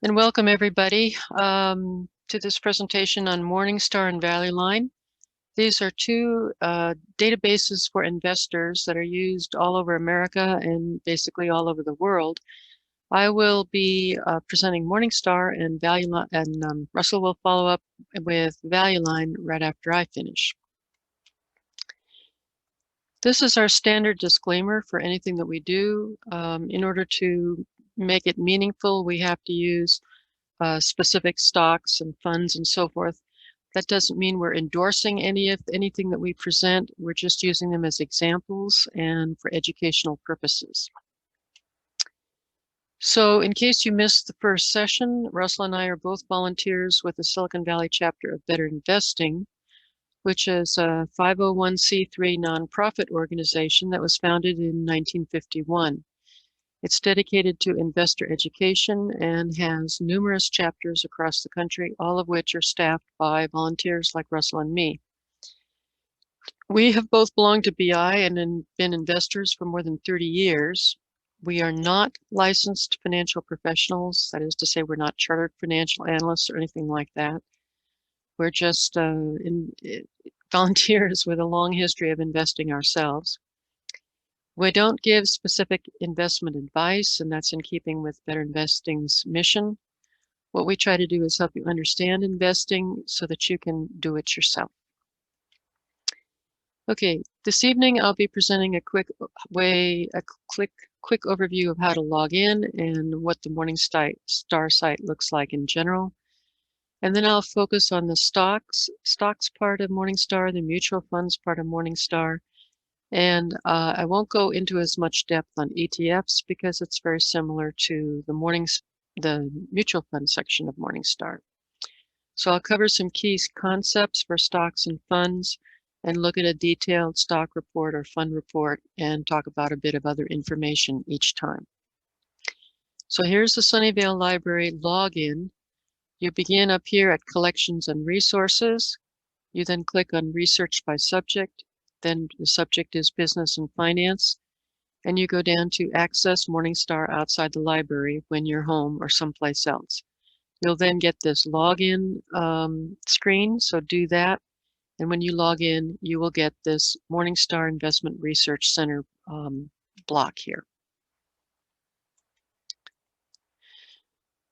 And welcome everybody to this presentation on Morningstar and Value Line. These are two databases for investors that are used all over America and basically all over the world. I will be presenting Morningstar and Value Line, and Russell will follow up with Value Line right after I finish. This is our standard disclaimer for anything that we do. In order to make it meaningful, we have to use specific stocks and funds and so forth. That doesn't mean we're endorsing anything that we present. We're just using them as examples and for educational purposes. So in case you missed the first session, Russell and I are both volunteers with the Silicon Valley chapter of BetterInvesting, which is a 501c3 nonprofit organization that was founded in 1951. It's dedicated to investor education and has numerous chapters across the country, all of which are staffed by volunteers like Russell and me. We have both belonged to BI and been investors for more than 30 years. We are not licensed financial professionals. That is to say, we're not chartered financial analysts or anything like that. We're just volunteers with a long history of investing ourselves. We don't give specific investment advice, and that's in keeping with BetterInvesting's mission. What we try to do is help you understand investing so that you can do it yourself. Okay, this evening I'll be presenting a quick overview of how to log in and what the Morningstar site looks like in general. And then I'll focus on the stocks part of Morningstar, the mutual funds part of Morningstar. And I won't go into as much depth on ETFs because it's very similar to the mutual fund section of Morningstar. So I'll cover some key concepts for stocks and funds and look at a detailed stock report or fund report and talk about a bit of other information each time. So here's the Sunnyvale Library login. You begin up here at Collections and Resources. You then click on Research by Subject. Then the subject is Business and Finance. And you go down to Access Morningstar outside the library when you're home or someplace else. You'll then get this login screen, so do that. And when you log in, you will get this Morningstar Investment Research Center block here.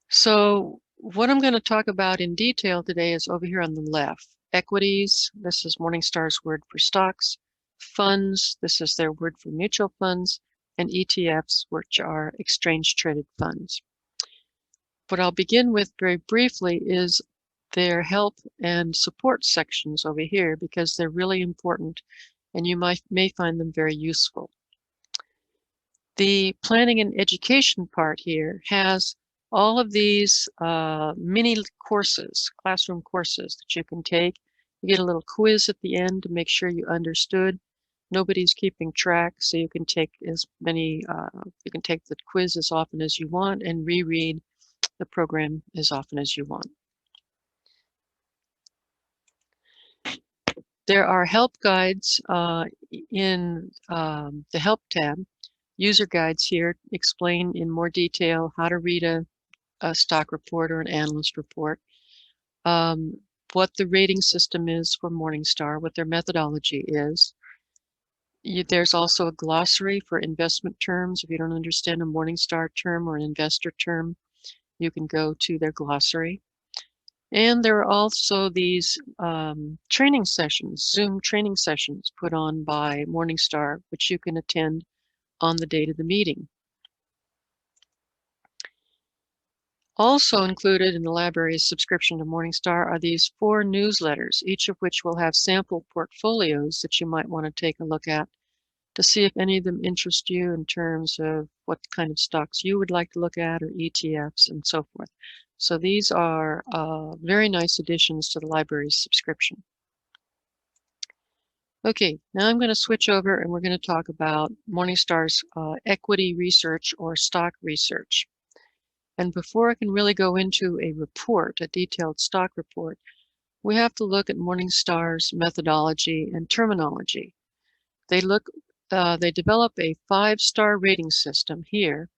So what I'm going to talk about in detail today is over here on the left. Equities, this is Morningstar's word for stocks. Funds, this is their word for mutual funds. And ETFs, which are exchange-traded funds. What I'll begin with very briefly is their help and support sections over here because they're really important and you may find them very useful. The planning and education part here has all of these mini courses, classroom courses that you can take. You get a little quiz at the end to make sure you understood. Nobody's keeping track, so you can take you can take the quiz as often as you want and reread the program as often as you want. There are help guides in the Help tab. User guides here explain in more detail how to read a stock report or an analyst report, what the rating system is for Morningstar, what their methodology is. There's also a glossary for investment terms. If you don't understand a Morningstar term or an investor term, you can go to their glossary. And there are also these training sessions, Zoom training sessions put on by Morningstar, which you can attend on the date of the meeting. Also included in the library's subscription to Morningstar are these 4 newsletters, each of which will have sample portfolios that you might want to take a look at to see if any of them interest you in terms of what kind of stocks you would like to look at or ETFs and so forth. So these are very nice additions to the library's subscription. Okay, now I'm going to switch over and we're going to talk about Morningstar's equity research or stock research. And before I can really go into a report, a detailed stock report, we have to look at Morningstar's methodology and terminology. They develop a 5-star rating system here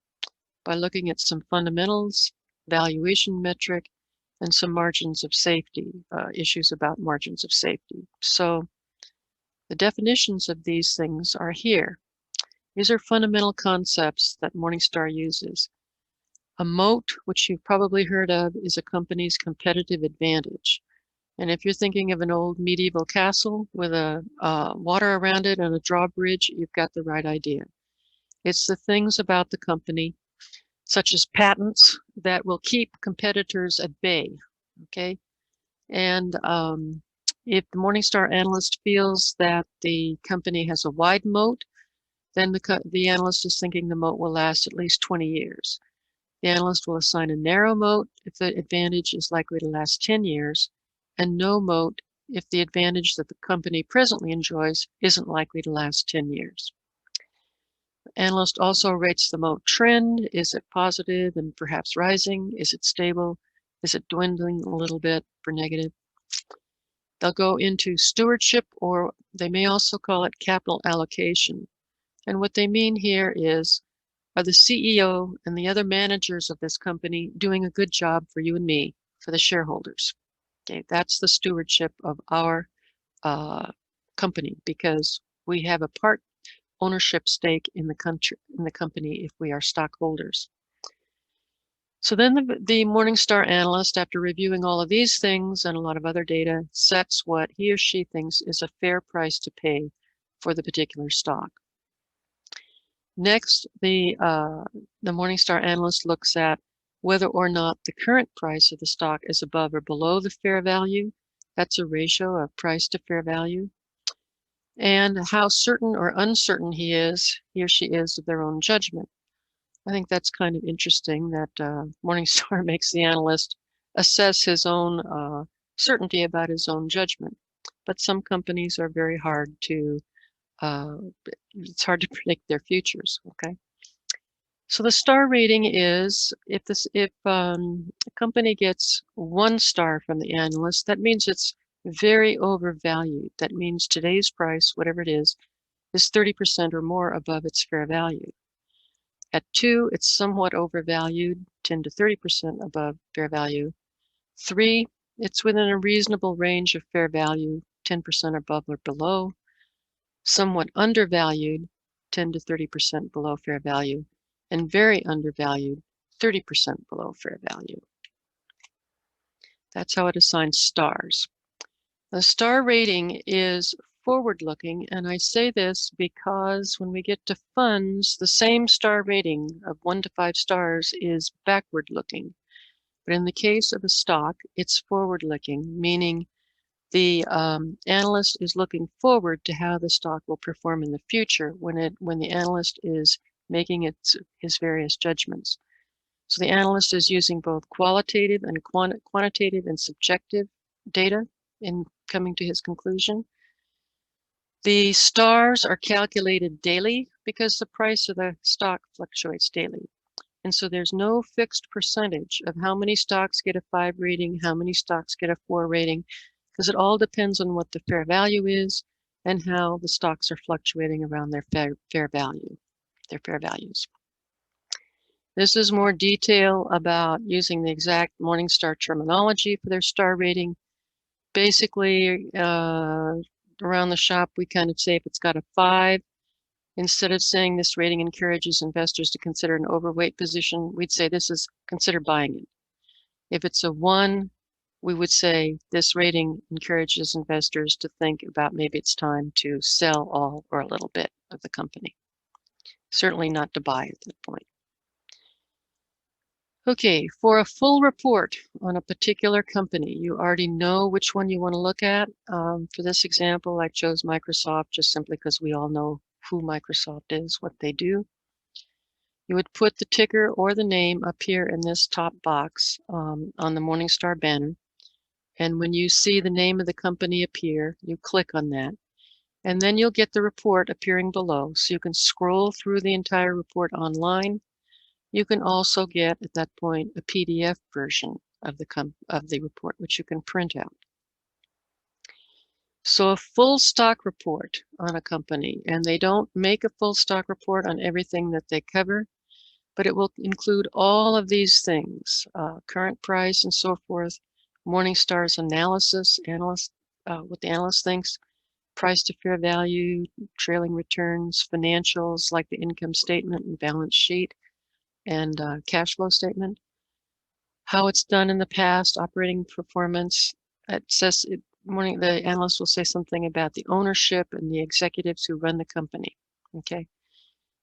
by looking at some fundamentals, valuation metric, and some margins of safety, issues about margins of safety. So the definitions of these things are here. These are fundamental concepts that Morningstar uses. A moat, which you've probably heard of, is a company's competitive advantage. And if you're thinking of an old medieval castle with a water around it and a drawbridge, you've got the right idea. It's the things about the company, such as patents, that will keep competitors at bay, okay? And if the Morningstar analyst feels that the company has a wide moat, then the analyst is thinking the moat will last at least 20 years. The analyst will assign a narrow moat if the advantage is likely to last 10 years, and no moat if the advantage that the company presently enjoys isn't likely to last 10 years. The analyst also rates the moat trend. Is it positive and perhaps rising? Is it stable? Is it dwindling a little bit for negative? They'll go into stewardship, or they may also call it capital allocation. And what they mean here is, are the CEO and the other managers of this company doing a good job for you and me, for the shareholders? Okay, that's the stewardship of our company, because we have a part ownership stake in the company if we are stockholders. So then the Morningstar analyst, after reviewing all of these things and a lot of other data, sets what he or she thinks is a fair price to pay for the particular stock. Next, the Morningstar analyst looks at whether or not the current price of the stock is above or below the fair value. That's a ratio of price to fair value. And how certain or uncertain he or she is of their own judgment. I think that's kind of interesting that Morningstar makes the analyst assess his own certainty about his own judgment. But some companies are very hard to, it's hard to predict their futures, okay? So the star rating is, if a company gets 1 star from the analyst, that means it's very overvalued. That means today's price, whatever it is 30% or more above its fair value. At 2, it's somewhat overvalued, 10 to 30% above fair value. 3, it's within a reasonable range of fair value, 10% above or below. Somewhat undervalued, 10 to 30% below fair value. And very undervalued, 30% below fair value. That's how it assigns stars. The star rating is forward-looking, and I say this because when we get to funds, the same star rating of 1 to 5 stars is backward-looking. But in the case of a stock, it's forward-looking, meaning the analyst is looking forward to how the stock will perform in the future when the analyst is making his various judgments. So the analyst is using both qualitative and quantitative and subjective data in coming to his conclusion. The stars are calculated daily because the price of the stock fluctuates daily. And so there's no fixed percentage of how many stocks get a 5 rating, how many stocks get a 4 rating, because it all depends on what the fair value is and how the stocks are fluctuating around their fair value, their fair values. This is more detail about using the exact Morningstar terminology for their star rating. Basically, around the shop, we kind of say if it's got a 5, instead of saying this rating encourages investors to consider an overweight position, we'd say this is consider buying it. If it's a 1, we would say this rating encourages investors to think about maybe it's time to sell all or a little bit of the company. Certainly not to buy at that point. Okay, for a full report on a particular company, you already know which one you want to look at. For this example, I chose Microsoft just simply because we all know who Microsoft is, what they do. You would put the ticker or the name up here in this top box on the Morningstar banner. And when you see the name of the company appear, you click on that. And then you'll get the report appearing below. So you can scroll through the entire report online. You can also get, at that point, a PDF version of the report, which you can print out. So a full stock report on a company, and they don't make a full stock report on everything that they cover, but it will include all of these things, current price and so forth, Morningstar's analysis, what the analyst thinks, price to fair value, trailing returns, financials like the income statement and balance sheet and cash flow statement, how it's done in the past, operating performance. It says the analyst will say something about the ownership and the executives who run the company. Okay.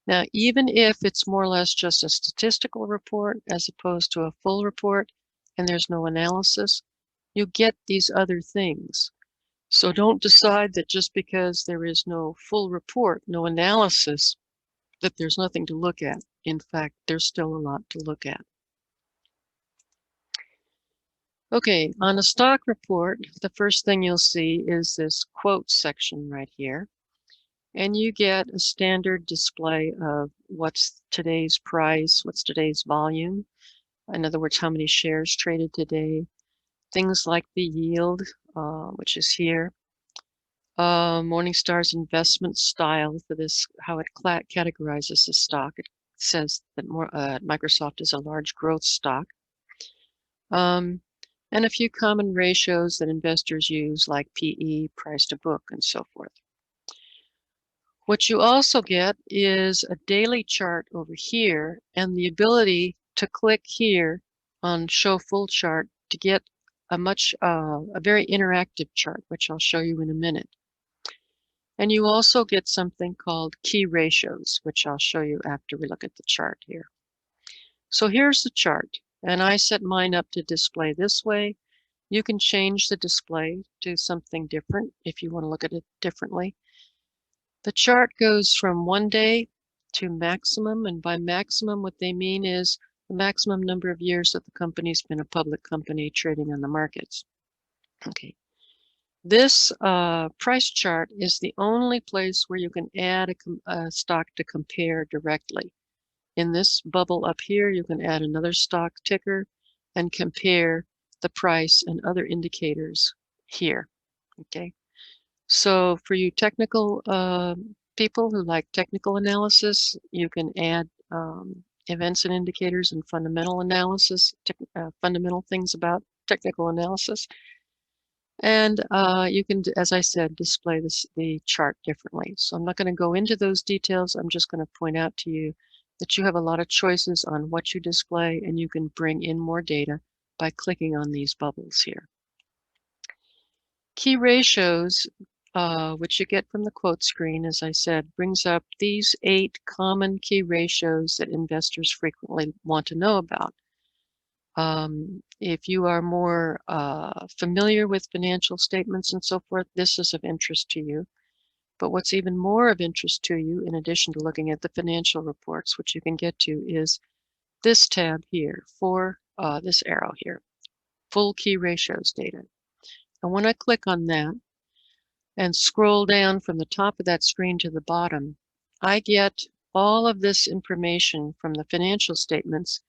Now, even if it's more or less just a statistical report as opposed to a full report and there's no analysis, you get these other things. So don't decide that just because there is no full report, no analysis, that there's nothing to look at. In fact, there's still a lot to look at. Okay, on a stock report, the first thing you'll see is this quote section right here. And you get a standard display of what's today's price, what's today's volume. In other words, how many shares traded today. Things like the yield, which is here. Morningstar's investment style for this, how it categorizes the stock. It says that Microsoft is a large growth stock. And a few common ratios that investors use, like PE, price to book, and so forth. What you also get is a daily chart over here and the ability to click here on Show Full Chart to get a very interactive chart, which I'll show you in a minute. And you also get something called key ratios, which I'll show you after we look at the chart here. So here's the chart, and I set mine up to display this way. You can change the display to something different if you want to look at it differently. The chart goes from 1 day to maximum, and by maximum what they mean is the maximum number of years that the company's been a public company trading on the markets. Okay. This price chart is the only place where you can add a stock to compare directly. In this bubble up here, you can add another stock ticker and compare the price and other indicators here. Okay. So for you technical people who like technical analysis, you can add events and indicators and fundamental analysis, fundamental things about technical analysis. And you can, as I said, display the chart differently. So I'm not going to go into those details. I'm just going to point out to you that you have a lot of choices on what you display, and you can bring in more data by clicking on these bubbles here. Key ratios, which you get from the quote screen, as I said, brings up these 8 common key ratios that investors frequently want to know about. If you are more familiar with financial statements and so forth, this is of interest to you. But what's even more of interest to you, in addition to looking at the financial reports, which you can get to, is this tab here for this arrow here, full key ratios data. And when I click on that and scroll down from the top of that screen to the bottom, I get all of this information from the financial statements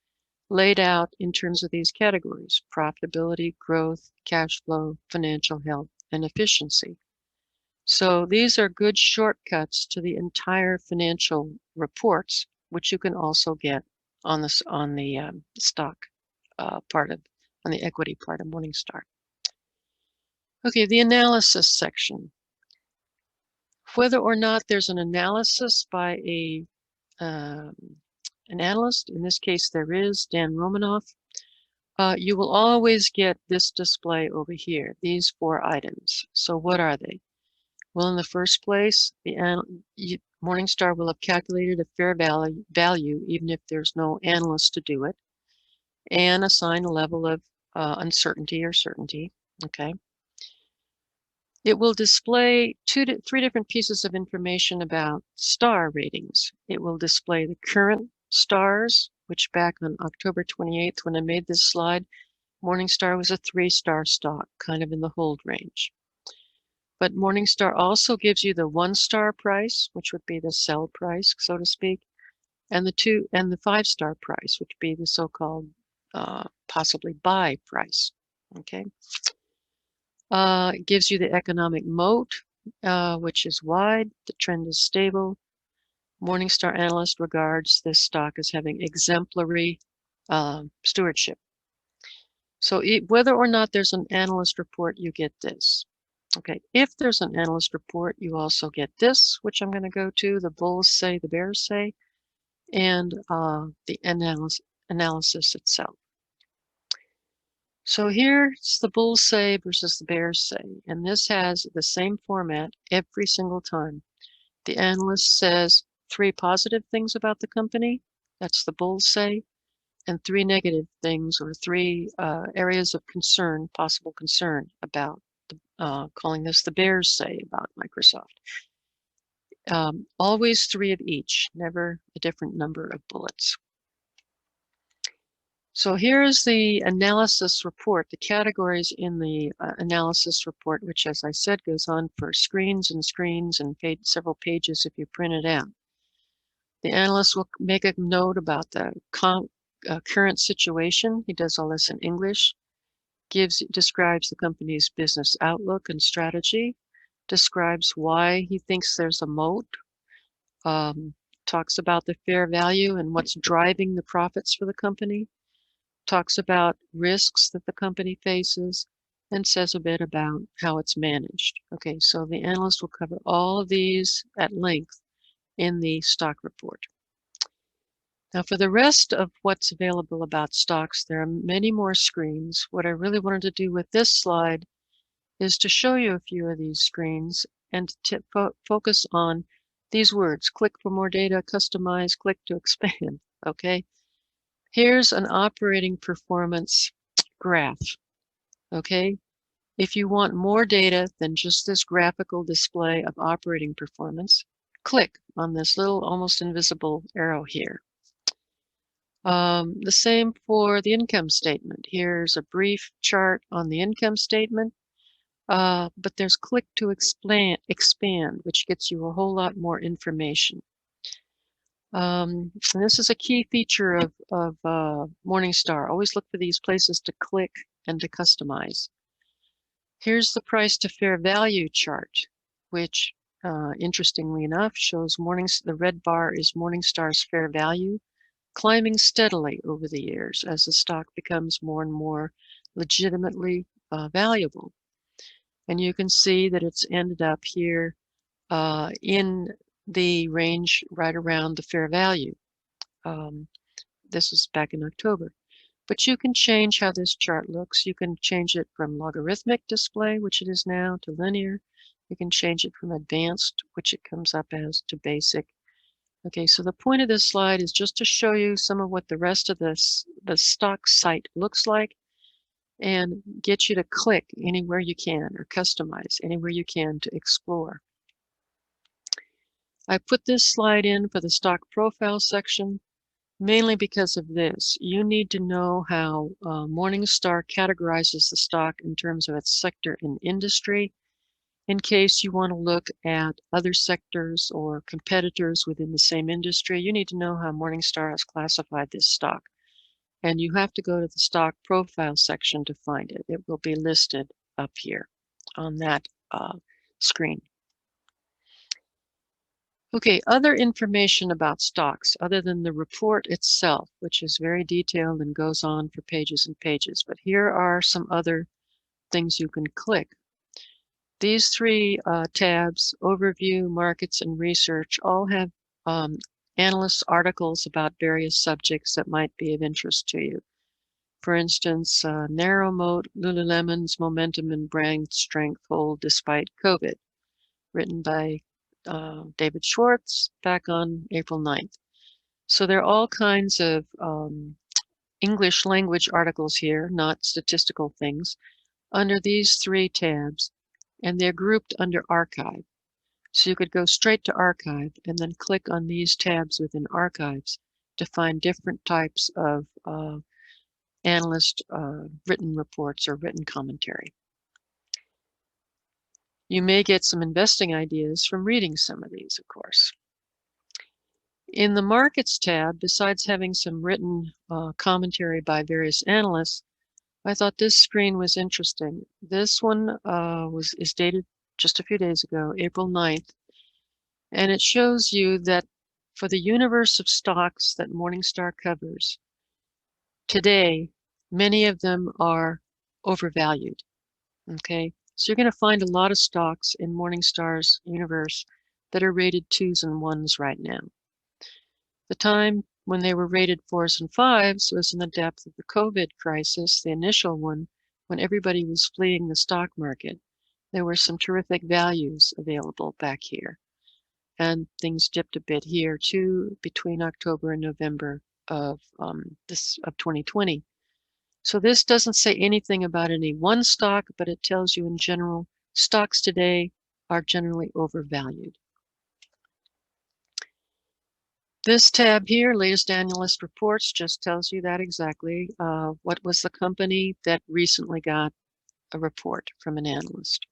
laid out in terms of these categories: profitability, growth, cash flow, financial health, and efficiency. So these are good shortcuts to the entire financial reports, which you can also get on the stock on the equity part of Morningstar. Okay, the analysis section. Whether or not there's an analysis by an analyst, in this case there is, Dan Romanoff, you will always get this display over here, these 4 items. So what are they? Well, in the first place, Morningstar will have calculated a fair value, even if there's no analyst to do it, and assign a level of uncertainty or certainty. Okay. It will display 3 different pieces of information about star ratings. It will display the current stars, which back on October 28th, when I made this slide, Morningstar was a 3-star stock, kind of in the hold range. But Morningstar also gives you the 1-star price, which would be the sell price, so to speak, and the 5-star price, which would be the so-called possibly buy price. Okay. It gives you the economic moat, which is wide. The trend is stable. Morningstar analyst regards this stock as having exemplary stewardship. So whether or not there's an analyst report, you get this. Okay, if there's an analyst report, you also get this, which I'm going to go to, the bulls say, the bears say, and the analysis itself. So here's the bulls say versus the bears say, and this has the same format every single time. The analyst says 3 positive things about the company, that's the bulls say, and 3 negative things or 3 areas of concern, possible concern about, calling this the bears say about Microsoft. Always 3 of each, never a different number of bullets. So here's the analysis report, the categories in the analysis report, which, as I said, goes on for screens and screens and several pages if you print it out. The analyst will make a note about the current situation. He does all this in English. Describes the company's business outlook and strategy. Describes why he thinks there's a moat. Talks about the fair value and what's driving the profits for the company. Talks about risks that the company faces, and says a bit about how it's managed. Okay, so the analyst will cover all of these at length in the stock report. Now, for the rest of what's available about stocks, there are many more screens. What I really wanted to do with this slide is to show you a few of these screens and to focus on these words: click for more data, customize, click to expand. Okay, here's an operating performance graph. Okay, if you want more data than just this graphical display of operating performance, click on this little almost invisible arrow here. The same for the income statement. Here's a brief chart on the income statement, but there's click to expand, which gets you a whole lot more information. And this is a key feature of Morningstar. Always look for these places to click and to customize. Here's the price to fair value chart, which interestingly enough shows the red bar is Morningstar's fair value, climbing steadily over the years as the stock becomes more and more legitimately valuable. And you can see that it's ended up here in the range right around the fair value. This was back in October. But you can change how this chart looks. You can change it from logarithmic display, which it is now, to linear. You can change it from advanced, which it comes up as, to basic. Okay, so the point of this slide is just to show you some of what the rest of the stock site looks like and get you to click anywhere you can or customize anywhere you can to explore. I put this slide in for the stock profile section mainly because of this. You need to know how Morningstar categorizes the stock in terms of its sector and industry, in case you want to look at other sectors or competitors within the same industry. You need to know how Morningstar has classified this stock. And you have to go to the stock profile section to find it. It will be listed up here on that screen. Okay, other information about stocks other than the report itself, which is very detailed and goes on for pages and pages. But here are some other things you can click. These 3 tabs, Overview, Markets, and Research, all have analysts' articles about various subjects that might be of interest to you. For instance, Narrow Moat, Lululemon's Momentum and Brand Strength Hold Despite COVID, written by David Schwartz back on April 9th. So there are all kinds of English language articles here, not statistical things, under these 3 tabs, and they're grouped under Archive. So you could go straight to Archive and then click on these tabs within Archives to find different types of analyst written reports or written commentary. You may get some investing ideas from reading some of these, of course. In the Markets tab, besides having some written commentary by various analysts, I thought this screen was interesting. This one is dated just a few days ago, April 9th, and it shows you that For the universe of stocks that Morningstar covers, today, many of them are overvalued, okay? So you're going to find a lot of stocks in Morningstar's universe that are rated 2s and 1s right now. The time when they were rated 4s and 5s was in the depth of the COVID crisis, the initial one, when everybody was fleeing the stock market. There were some terrific values available back here. And things dipped a bit here too between October and November of 2020. So this doesn't say anything about any one stock, but it tells you in general, stocks today are generally overvalued. This tab here, latest analyst reports, just tells you that exactly. What was the company that recently got a report from an analyst?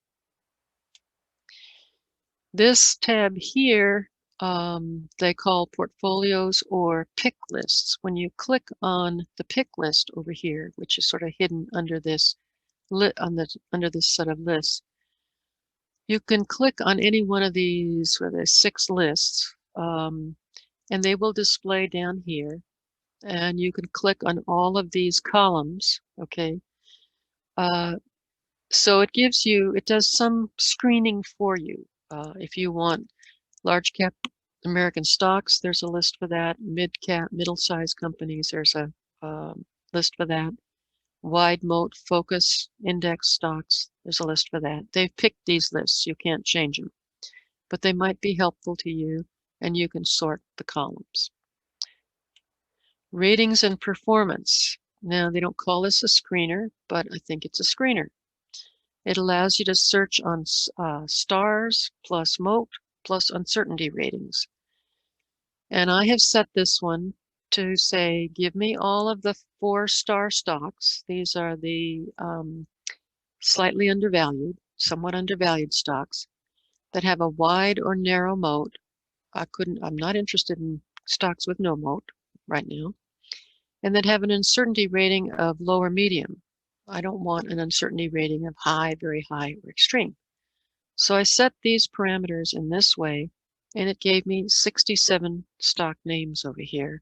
This tab here, they call portfolios or pick lists. When you click on the pick list over here, which is sort of hidden under this under this set of lists, you can click on any one of these, where there's 6 lists, and they will display down here. And you can click on all of these columns, okay? So it does some screening for you. If you want large cap American stocks, there's a list for that. Mid cap, middle-sized companies, there's a list for that. Wide moat focus index stocks, there's a list for that. They've picked these lists, you can't change them, but they might be helpful to you, and you can sort the columns. Ratings and performance. Now, they don't call this a screener, but I think it's a screener. It allows you to search on stars plus moat plus uncertainty ratings. And I have set this one to say, give me all of the 4-star stocks. These are the slightly undervalued, somewhat undervalued stocks that have a wide or narrow moat. I'm not interested in stocks with no moat right now. And that have an uncertainty rating of low or medium. I don't want an uncertainty rating of high, very high, or extreme. So I set these parameters in this way, and it gave me 67 stock names over here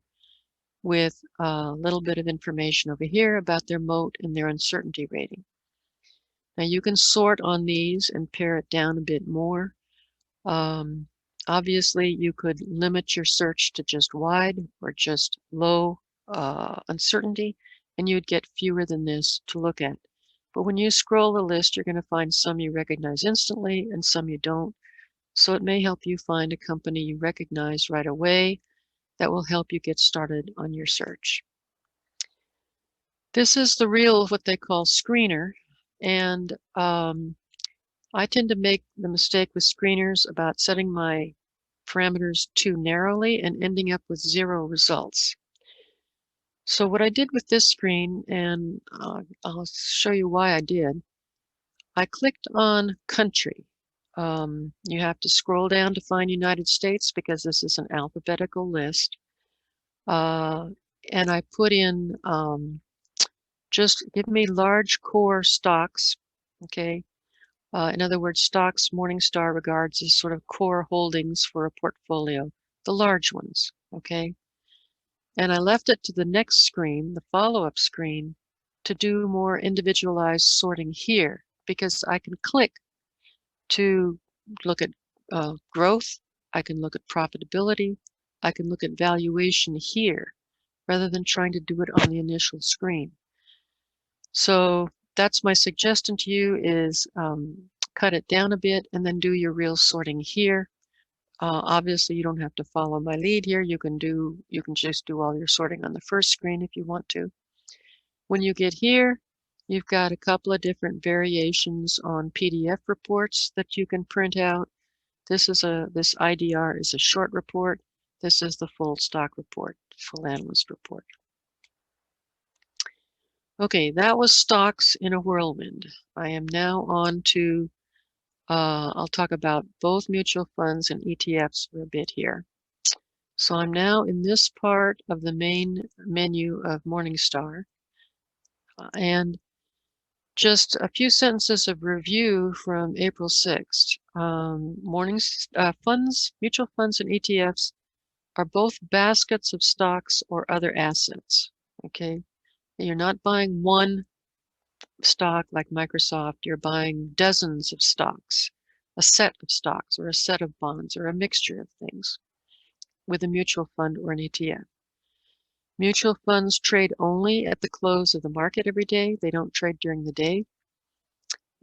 with a little bit of information over here about their moat and their uncertainty rating. Now you can sort on these and pare it down a bit more. Obviously, you could limit your search to just wide or just low uncertainty, and you'd get fewer than this to look at. But when you scroll the list, you're going to find some you recognize instantly and some you don't. So it may help you find a company you recognize right away that will help you get started on your search. This is the real, what they call screener, and I tend to make the mistake with screeners about setting my parameters too narrowly and ending up with 0 results. So what I did with this screen, and I'll show you why I did, I clicked on country. You have to scroll down to find United States because this is an alphabetical list. And I put in just give me large core stocks, okay? In other words, stocks Morningstar regards as sort of core holdings for a portfolio, the large ones, okay? And I left it to the next screen, the follow-up screen, to do more individualized sorting here, because I can click to look at growth, I can look at profitability, I can look at valuation here, rather than trying to do it on the initial screen. So that's my suggestion to you is cut it down a bit and then do your real sorting here. Obviously, you don't have to follow my lead here. You can just do all your sorting on the first screen if you want to. When you get here, you've got a couple of different variations on PDF reports that you can print out. This IDR is a short report. This is the full stock report, full analyst report. Okay, that was stocks in a whirlwind. I am now on to, I'll talk about both mutual funds and ETFs for a bit here. So I'm now in this part of the main menu of Morningstar. And just a few sentences of review from April 6th. Mutual funds and ETFs are both baskets of stocks or other assets. Okay, you're not buying one stock like Microsoft, you're buying dozens of stocks, a set of stocks, or a set of bonds, or a mixture of things with a mutual fund or an ETF. Mutual funds trade only at the close of the market every day. They don't trade during the day.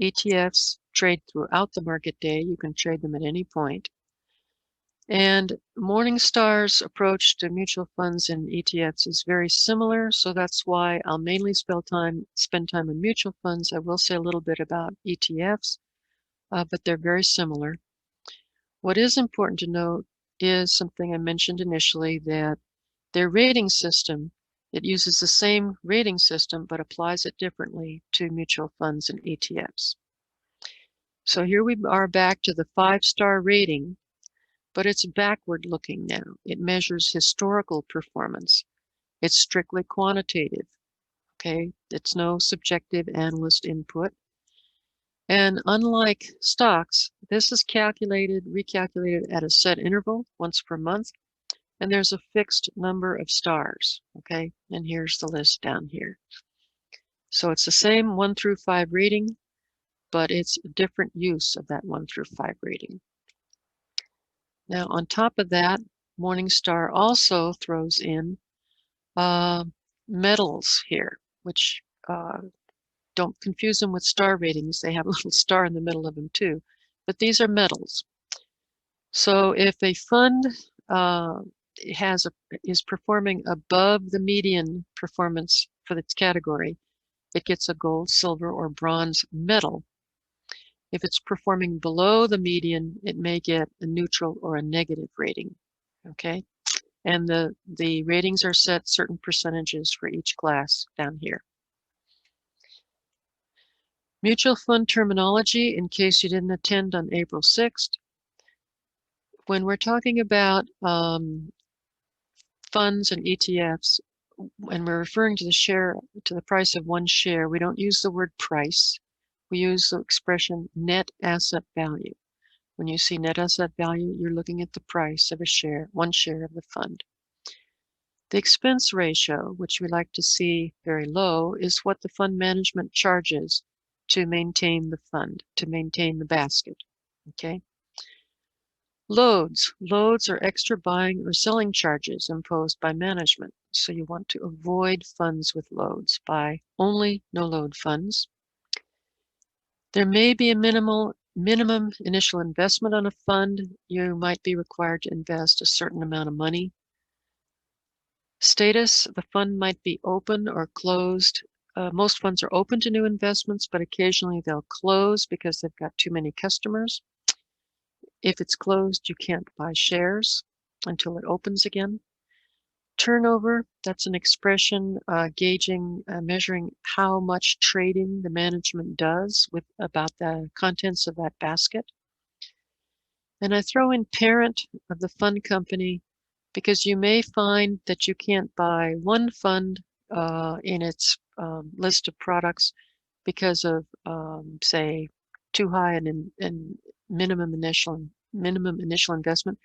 ETFs trade throughout the market day. You can trade them at any point. And Morningstar's approach to mutual funds and ETFs is very similar, so that's why I'll mainly spend time on mutual funds. I will say a little bit about ETFs, but they're very similar. What is important to note is something I mentioned initially, that their rating system, it uses the same rating system but applies it differently to mutual funds and ETFs. So here we are back to the 5-star rating, but it's backward looking now. It measures historical performance. It's strictly quantitative, okay? It's no subjective analyst input. And unlike stocks, this is recalculated at a set interval once per month, and there's a fixed number of stars, okay? And here's the list down here. So it's the same 1 through 5 rating, but it's a different use of that 1 through 5 rating. Now, on top of that, Morningstar also throws in medals here, which don't confuse them with star ratings. They have a little star in the middle of them too, but these are medals. So if a fund is performing above the median performance for its category, it gets a gold, silver, or bronze medal. If it's performing below the median, it may get a neutral or a negative rating. Okay, and the ratings are set certain percentages for each class down here. Mutual fund terminology, in case you didn't attend on April 6th. When we're talking about funds and ETFs, and we're referring to the price of one share, we don't use the word price. We use the expression net asset value. When you see net asset value, you're looking at the price of one share of the fund. The expense ratio, which we like to see very low, is what the fund management charges to maintain the fund, to maintain the basket. Okay. Loads are extra buying or selling charges imposed by management. So you want to avoid funds with loads. Buy only no-load funds. There may be a minimum initial investment on a fund. You might be required to invest a certain amount of money. Status, the fund might be open or closed. Most funds are open to new investments, but occasionally they'll close because they've got too many customers. If it's closed, you can't buy shares until it opens again. Turnover, that's an expression measuring how much trading the management does about the contents of that basket. And I throw in parent of the fund company because you may find that you can't buy one fund in its list of products because of, say, too high an minimum initial investment,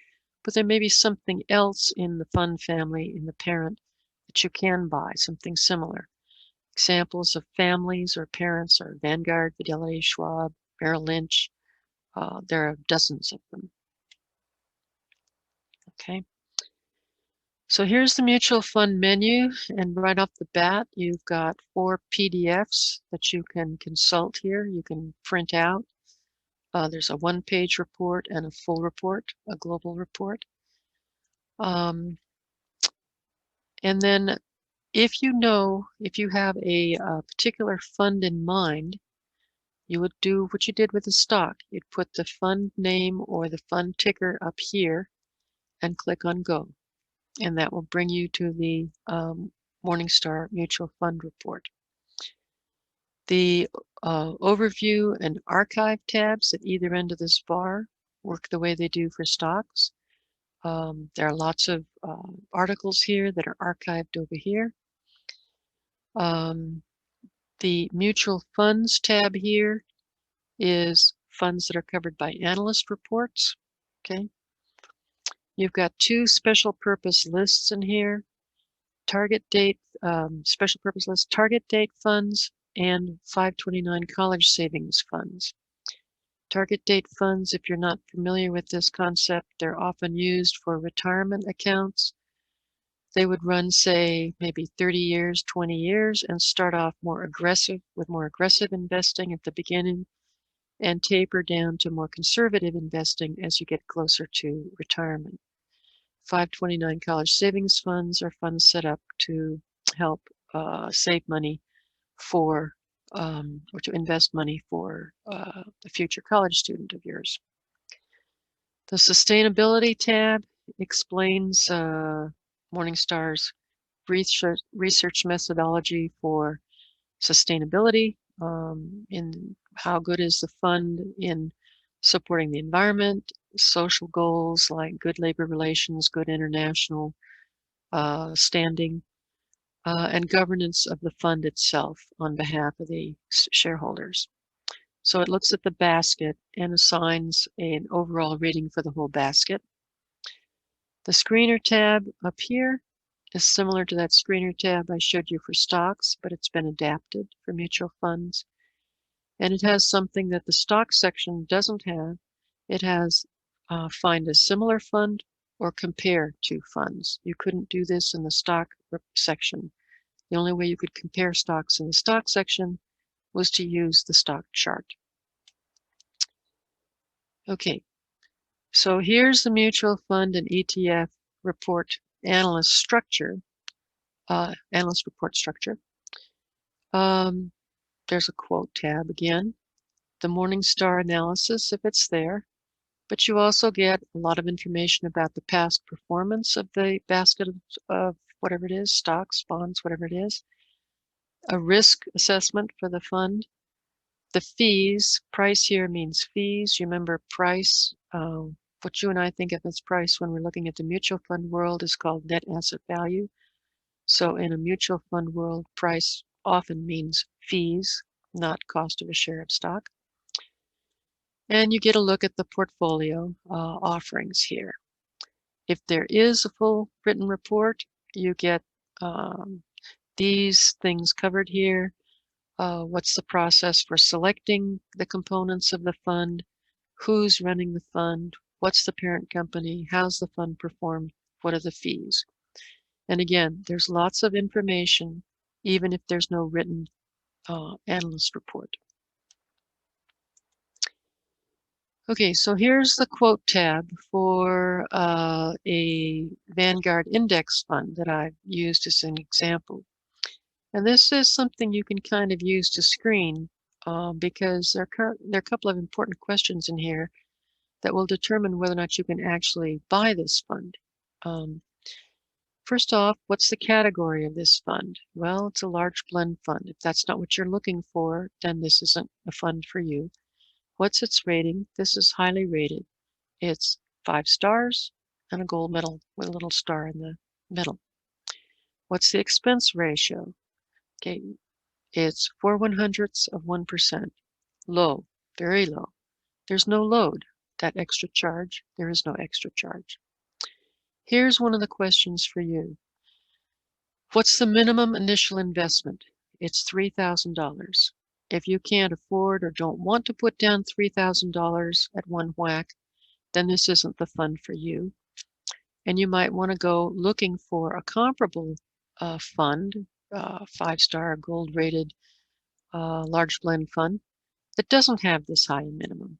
but there may be something else in the fund family, in the parent, that you can buy, something similar. Examples of families or parents are Vanguard, Fidelity, Schwab, Merrill Lynch. There are dozens of them. Okay. So here's the mutual fund menu, and right off the bat, you've got 4 PDFs that you can consult here. You can print out. There's a 1-page report and a full report, a global report. And then if you have a particular fund in mind, you would do what you did with the stock. You'd put the fund name or the fund ticker up here and click on Go. And that will bring you to the Morningstar Mutual Fund Report. The Overview and Archive tabs at either end of this bar work the way they do for stocks. There are lots of articles here that are archived over here. The Mutual Funds tab here is funds that are covered by analyst reports. Okay. You've got two special purpose lists in here, target date, special purpose list, target date funds, and 529 college savings funds. Target date funds, if you're not familiar with this concept, they're often used for retirement accounts. They would run, say, maybe 30 years, 20 years, and start off more aggressive investing at the beginning and taper down to more conservative investing as you get closer to retirement. 529 college savings funds are funds set up to help save money for or to invest money for the future college student of yours. The sustainability tab explains Morningstar's research methodology for sustainability, in how good is the fund in supporting the environment, social goals like good labor relations, good international standing, and governance of the fund itself on behalf of the shareholders. So it looks at the basket and assigns an overall rating for the whole basket. The screener tab up here is similar to that screener tab I showed you for stocks, but it's been adapted for mutual funds. And it has something that the stock section doesn't have. It has find a similar fund or compare two funds. You couldn't do this in the stock section. The only way you could compare stocks in the stock section was to use the stock chart. Okay, so here's the mutual fund and ETF report analyst structure, analyst report structure. There's a quote tab again, the Morningstar analysis if it's there, but you also get a lot of information about the past performance of the basket of whatever it is, stocks, bonds, whatever it is, a risk assessment for the fund, the fees. Price here means fees. You remember price, what you and I think of as price when we're looking at the mutual fund world is called net asset value. So in a mutual fund world, price often means fees, not cost of a share of stock. And you get a look at the portfolio offerings here. If there is a full written report, you get these things covered here. What's the process for selecting the components of the fund? Who's running the fund? What's the parent company? How's the fund performed? What are the fees? And again, there's lots of information, even if there's no written analyst report. Okay, so here's the quote tab for a Vanguard index fund that I've used as an example. And this is something you can kind of use to screen because there are a couple of important questions in here that will determine whether or not you can actually buy this fund. First off, what's the category of this fund? Well, it's a large blend fund. If that's not what you're looking for, then this isn't a fund for you. What's its rating? This is highly rated. It's 5 stars and a gold medal with a little star in the middle. What's the expense ratio? Okay, it's 4/100ths of 1%. Low, very low. There's no load. That extra charge, there is no extra charge. Here's one of the questions for you. What's the minimum initial investment? It's $3,000. If you can't afford or don't want to put down $3,000 at one whack, then this isn't the fund for you. And you might want to go looking for a comparable fund, 5-star gold-rated large blend fund that doesn't have this high minimum.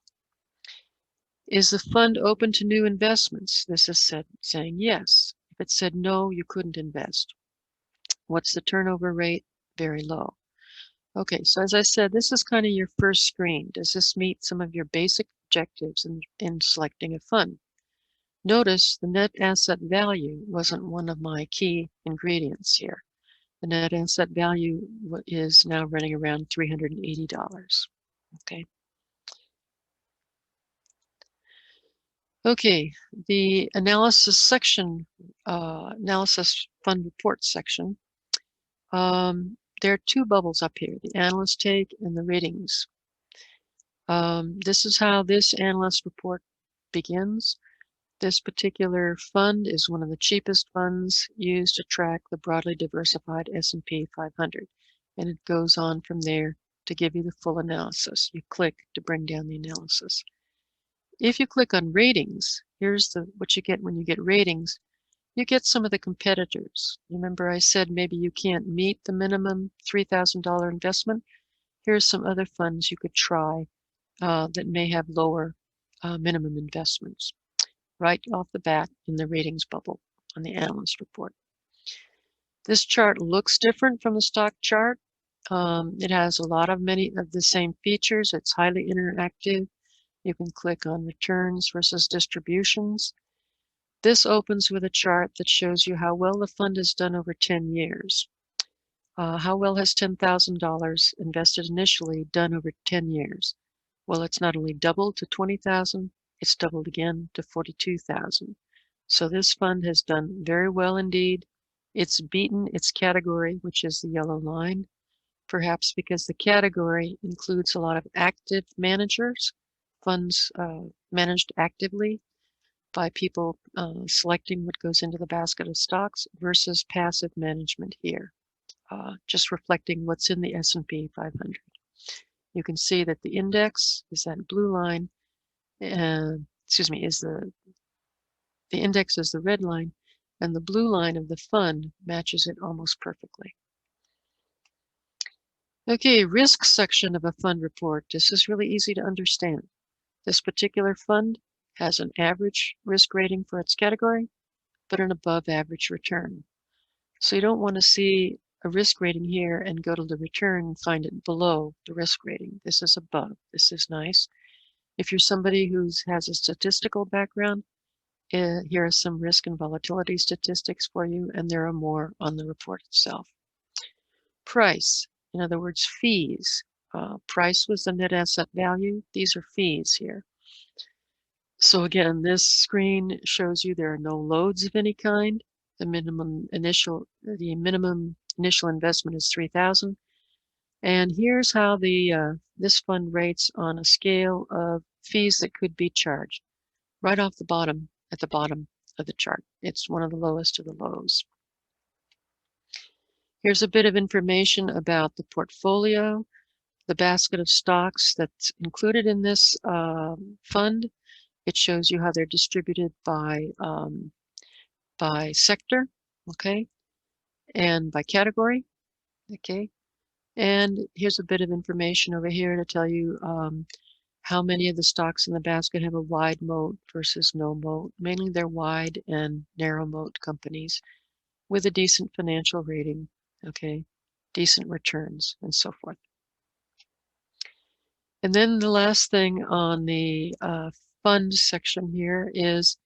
Is the fund open to new investments? This is saying yes. If it said no, you couldn't invest. What's the turnover rate? Very low. Okay, so as I said, this is kind of your first screen. Does this meet some of your basic objectives in selecting a fund? Notice the net asset value wasn't one of my key ingredients here. The net asset value is now running around $380. Okay. Okay, the analysis section, analysis fund report section. There are two bubbles up here, the analyst take and the ratings. This is how this analyst report begins. This particular fund is one of the cheapest funds used to track the broadly diversified S&P 500, and it goes on from there to give you the full analysis. You click to bring down the analysis. If you click on ratings, here's what you get when you get ratings. You get some of the competitors. Remember I said maybe you can't meet the minimum $3,000 investment? Here's some other funds you could try that may have lower minimum investments right off the bat in the ratings bubble on the analyst report. This chart looks different from the stock chart. It has many of the same features. It's highly interactive. You can click on returns versus distributions. This opens with a chart that shows you how well the fund has done over 10 years. How well has $10,000 invested initially done over 10 years? Well, it's not only doubled to 20,000, it's doubled again to 42,000. So this fund has done very well indeed. It's beaten its category, which is the yellow line, perhaps because the category includes a lot of active managers, funds managed actively by people selecting what goes into the basket of stocks versus passive management here, just reflecting what's in the S&P 500. You can see that the index is that blue line, the index is the red line, and the blue line of the fund matches it almost perfectly. Okay, risk section of a fund report. This is really easy to understand. This particular fund has an average risk rating for its category, but an above average return. So you don't want to see a risk rating here and go to the return and find it below the risk rating. This is above. This is nice. If you're somebody who has a statistical background, here are some risk and volatility statistics for you, and there are more on the report itself. Price, in other words, fees. Price was the net asset value. These are fees here. So again, this screen shows you there are no loads of any kind. The minimum initial investment is $3,000. And here's how this fund rates on a scale of fees that could be charged. Right off the bottom, at the bottom of the chart. It's one of the lowest of the lows. Here's a bit of information about the portfolio, the basket of stocks that's included in this fund. It shows you how they're distributed by sector, okay, and by category, okay. And here's a bit of information over here to tell you how many of the stocks in the basket have a wide moat versus no moat. Mainly they're wide and narrow moat companies with a decent financial rating, okay, decent returns, and so forth. And then the last thing on the fund section here is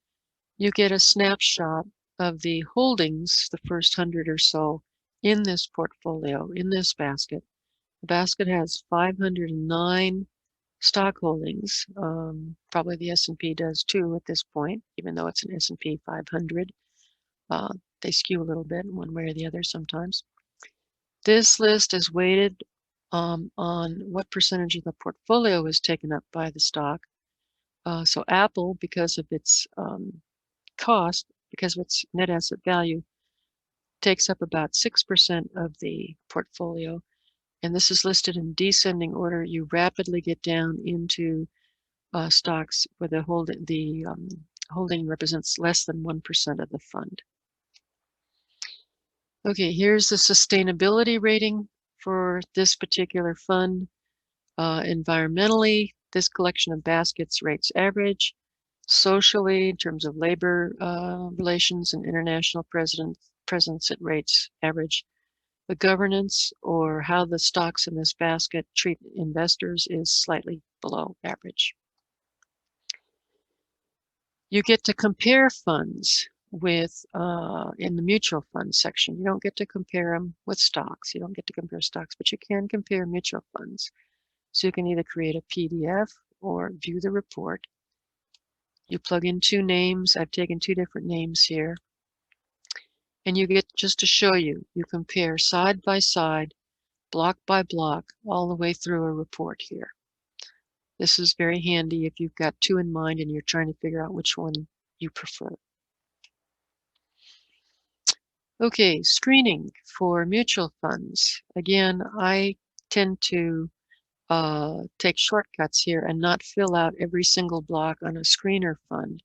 you get a snapshot of the holdings, the first 100 or so, in this portfolio, in this basket. The basket has 509 stock holdings. Probably the S&P does too at this point, even though it's an S&P 500. They skew a little bit one way or the other sometimes. This list is weighted on what percentage of the portfolio is taken up by the stock. So Apple, because of its cost, because of its net asset value, takes up about 6% of the portfolio. And this is listed in descending order. You rapidly get down into stocks where the holding represents less than 1% of the fund. Okay, here's the sustainability rating for this particular fund. Environmentally, this collection of baskets rates average. Socially, in terms of labor relations and international presence, it rates average. The governance, or how the stocks in this basket treat investors, is slightly below average. You get to compare funds with in the mutual fund section. You don't get to compare them with stocks. You don't get to compare stocks, but you can compare mutual funds. So you can either create a PDF or view the report. You plug in two names. I've taken two different names here. And you get, just to show you, you compare side by side, block by block, all the way through a report here. This is very handy if you've got two in mind and you're trying to figure out which one you prefer. Okay, screening for mutual funds. Again, I tend to take shortcuts here and not fill out every single block on a screener fund.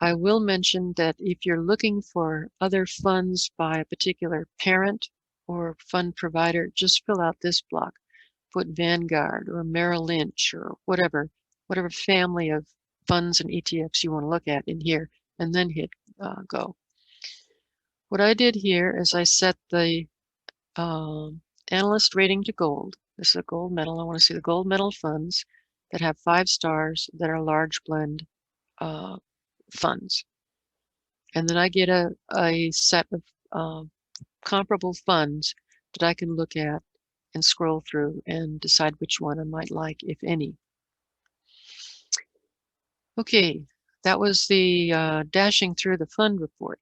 I will mention that if you're looking for other funds by a particular parent or fund provider, just fill out this block. Put Vanguard or Merrill Lynch or whatever family of funds and ETFs you want to look at in here, and then hit go. What I did here is I set the analyst rating to gold. This is a gold medal. I want to see the gold medal funds that have 5 stars that are large blend funds. And then I get a set of comparable funds that I can look at and scroll through and decide which one I might like, if any. Okay, that was the dashing through the fund report.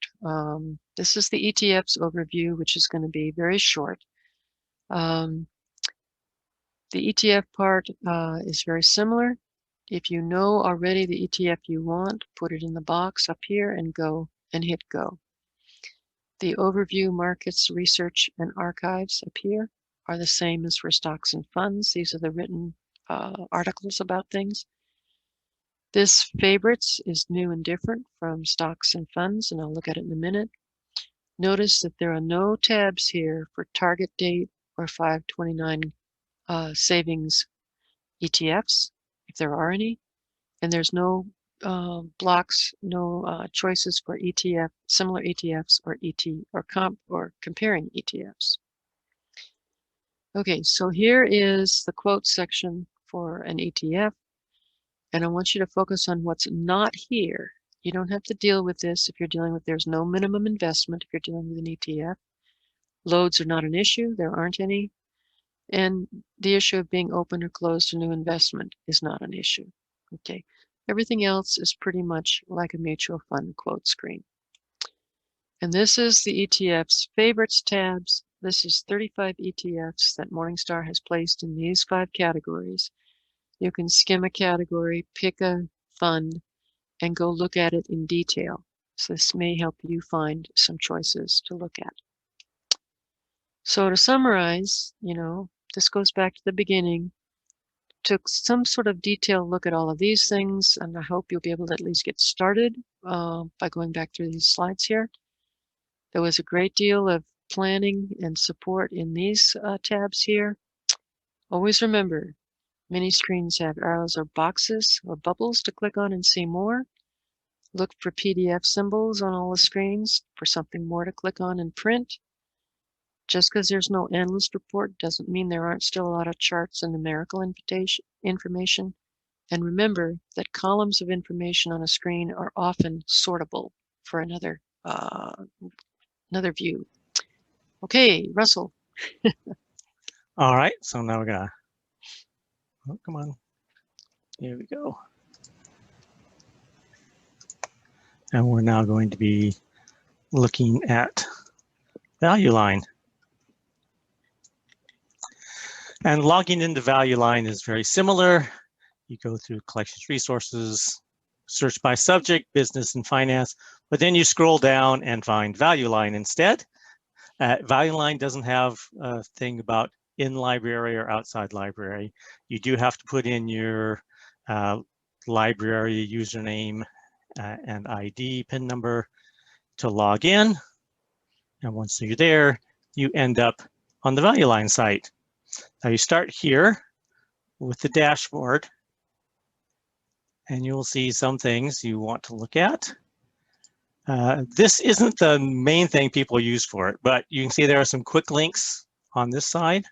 This is the ETFs overview, which is going to be very short. The ETF part is very similar. If you know already the ETF you want, put it in the box up here and go and hit go. The overview, markets, research, and archives up here are the same as for stocks and funds. These are the written articles about things. This favorites is new and different from stocks and funds, and I'll look at it in a minute. Notice that there are no tabs here for target date or 529 savings ETFs, if there are any, and there's no blocks, no choices for ETF, similar ETFs or comparing ETFs. Okay, so here is the quote section for an ETF, and I want you to focus on what's not here. You don't have to deal with this if you're dealing with, there's no minimum investment if you're dealing with an ETF. Loads are not an issue, there aren't any. And the issue of being open or closed to new investment is not an issue. Okay, everything else is pretty much like a mutual fund quote screen. And this is the ETF's favorites tabs. This is 35 ETFs that Morningstar has placed in these 5 categories. You can skim a category, pick a fund, and go look at it in detail. So this may help you find some choices to look at. So to summarize, this goes back to the beginning. Took some sort of detailed look at all of these things, and I hope you'll be able to at least get started by going back through these slides here. There was a great deal of planning and support in these tabs here. Always remember, many screens have arrows or boxes or bubbles to click on and see more. Look for PDF symbols on all the screens for something more to click on and print. Just because there's no analyst report doesn't mean there aren't still a lot of charts and numerical information. And remember that columns of information on a screen are often sortable for another view. Okay, Russell. All right, so now we're gonna, oh, come on, here we go. And we're now going to be looking at value line. And logging into value line is very similar. You go through collections resources, search by subject, business and finance, but then you scroll down and find value line instead. Value line doesn't have a thing about in library or outside library. You do have to put in your library username and ID, PIN number to log in. And once you're there, you end up on the value line site. Now you start here with the dashboard, and you'll see some things you want to look at. This isn't the main thing people use for it, but you can see there are some quick links on this side.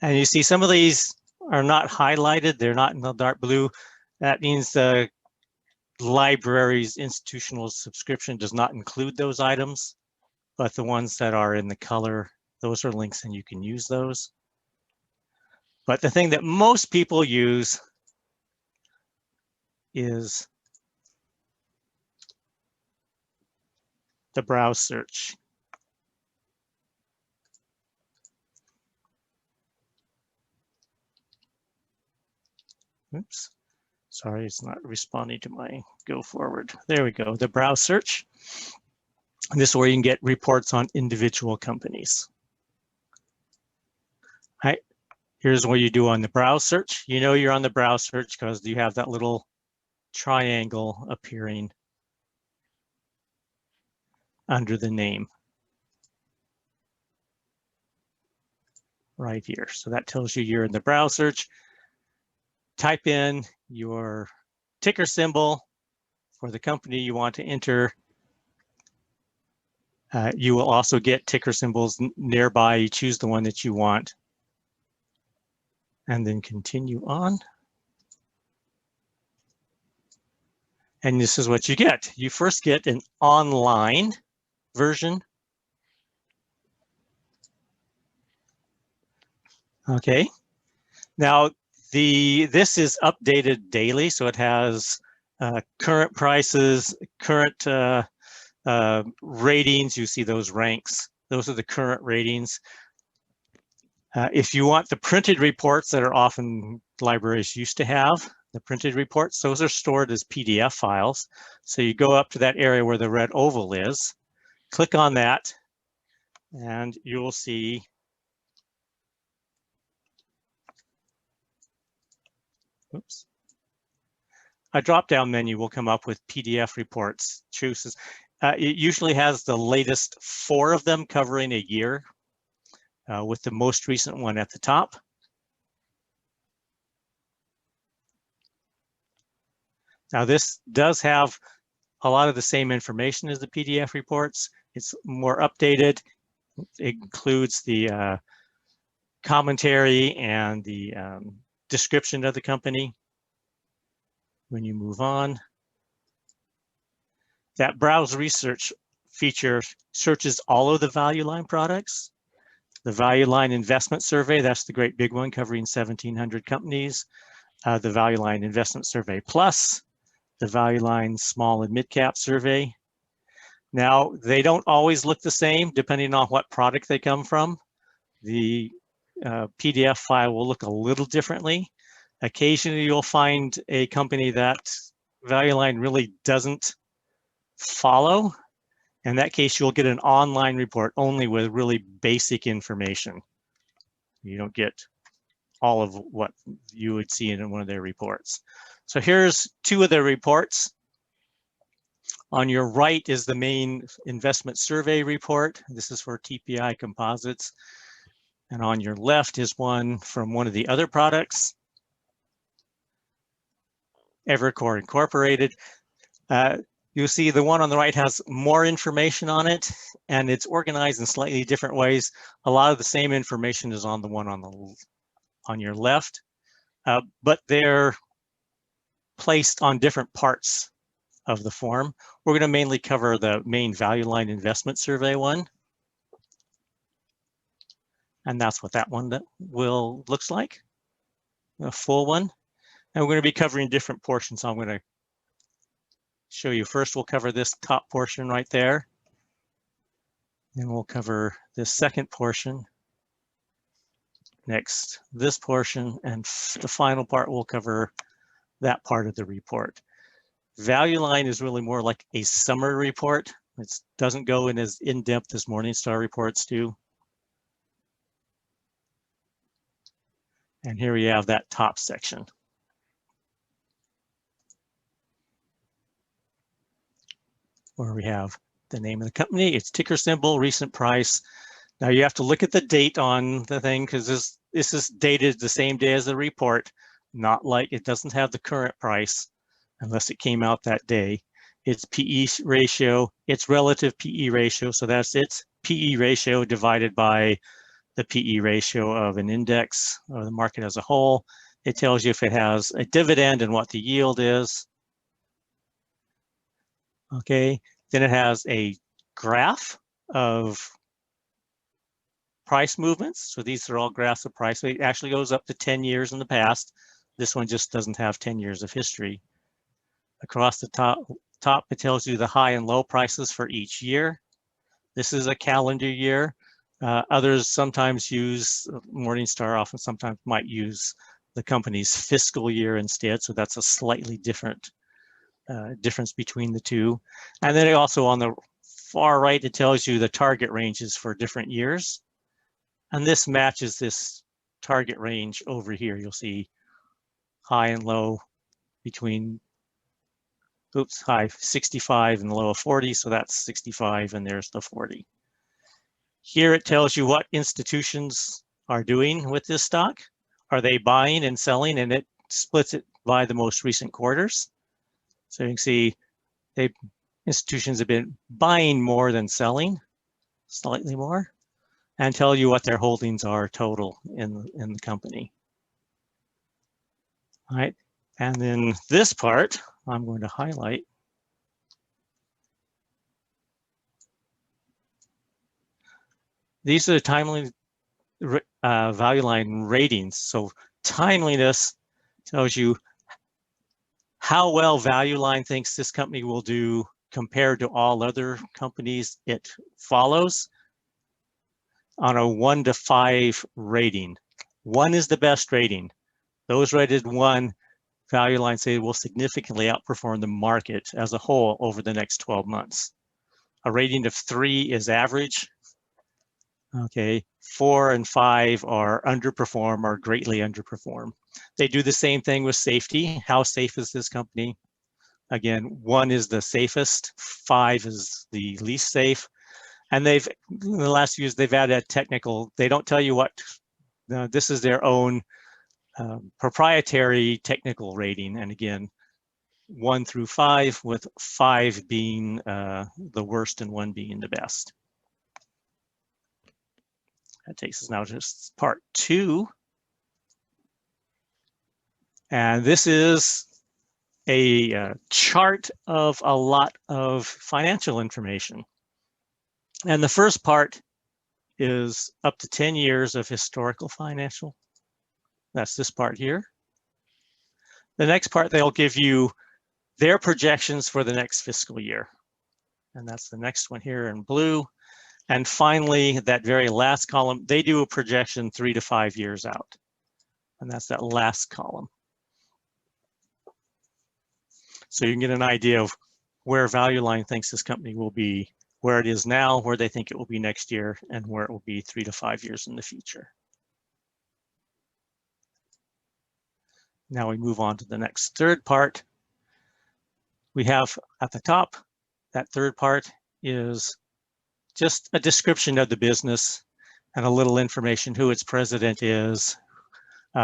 And you see some of these are not highlighted. They're not in the dark blue. That means the library's institutional subscription does not include those items, but the ones that are in the color, those are links and you can use those. But the thing that most people use is the browse search. Oops. Sorry, it's not responding to my go forward. There we go, the browse search. And this is where you can get reports on individual companies. All right, here's what you do on the browse search. You know you're on the browse search because you have that little triangle appearing under the name right here. So that tells you you're in the browse search. Type in your ticker symbol for the company you want to enter. You will also get ticker symbols nearby. You choose the one that you want and then continue on. And this is what you get. You first get an online version. Okay. Now, this is updated daily, so it has current prices, current ratings. You see those ranks. Those are the current ratings. If you want the printed reports that are often libraries used to have, the printed reports, those are stored as PDF files. So you go up to that area where the red oval is, click on that, and you will see a drop-down menu will come up with PDF reports. Chooses. It usually has the latest 4 of them covering a year, with the most recent one at the top. Now this does have a lot of the same information as the PDF reports. It's more updated. It includes the commentary and the description of the company. When you move on, that browse research feature searches all of the Value Line products. The Value Line Investment Survey, that's the great big one covering 1,700 companies. The Value Line Investment Survey Plus, the Value Line Small and Mid Cap Survey. Now, they don't always look the same depending on what product they come from. The PDF file will look a little differently. Occasionally, you'll find a company that Value Line really doesn't follow. In that case, you'll get an online report only with really basic information. You don't get all of what you would see in one of their reports. So here's 2 of their reports. On your right is the main investment survey report. This is for TPI Composites. And on your left is one from one of the other products, Evercore Incorporated. You'll see the one on the right has more information on it, and it's organized in slightly different ways. A lot of the same information is on the one on your left, but they're placed on different parts of the form. We're going to mainly cover the main Value Line Investment Survey one. And that's what that one looks like, a full one. And we're going to be covering different portions. So I'm going to show you first. We'll cover this top portion right there. Then we'll cover this second portion. Next, this portion. And the final part, we'll cover that part of the report. Value Line is really more like a summary report. It doesn't go in as in-depth as Morningstar reports do. And here we have that top section. Where we have the name of the company, its ticker symbol, recent price. Now you have to look at the date on the thing because this is dated the same day as the report, not like it doesn't have the current price unless it came out that day. Its PE ratio, its relative PE ratio, so that's its PE ratio divided by the PE ratio of an index or the market as a whole. It tells you if it has a dividend and what the yield is. Okay, then it has a graph of price movements. So these are all graphs of price. It actually goes up to 10 years in the past. This one just doesn't have 10 years of history. Across the top, it tells you the high and low prices for each year. This is a calendar year. Others sometimes use, Morningstar often sometimes might use the company's fiscal year instead. So that's a slightly different difference between the two. And then also on the far right, it tells you the target ranges for different years. And this matches this target range over here. You'll see high and low between, high 65 and low of 40. So that's 65 and there's the 40. Here it tells you what institutions are doing with this stock. Are they buying and selling? And it splits it by the most recent quarters. So you can see institutions have been buying more than selling, slightly more, and tell you what their holdings are total in the company. All right, and then this part I'm going to highlight. These are the timely value line ratings. So timeliness tells you how well Value Line thinks this company will do compared to all other companies it follows on a 1 to 5 rating. 1 is the best rating. Those rated 1, Value Line say will significantly outperform the market as a whole over the next 12 months. A rating of 3 is average. Okay, 4 and 5 are underperform or greatly underperform. They do the same thing with safety. How safe is this company? Again, 1 is the safest, 5 is the least safe. And they've, in the last few years, they've added technical, they don't tell you what, this is their own proprietary technical rating. And again, 1 through 5, with 5 being the worst and 1 being the best. That takes us now to part 2. And this is a chart of a lot of financial information. And the first part is up to 10 years of historical financial. That's this part here. The next part, they'll give you their projections for the next fiscal year. And that's the next one here in blue. And finally, that very last column, they do a projection 3 to 5 years out. And that's that last column. So you can get an idea of where Value Line thinks this company will be, where it is now, where they think it will be next year, and where it will be 3 to 5 years in the future. Now we move on to the next third part. We have at the top, that third part is just a description of the business and a little information, who its president is, who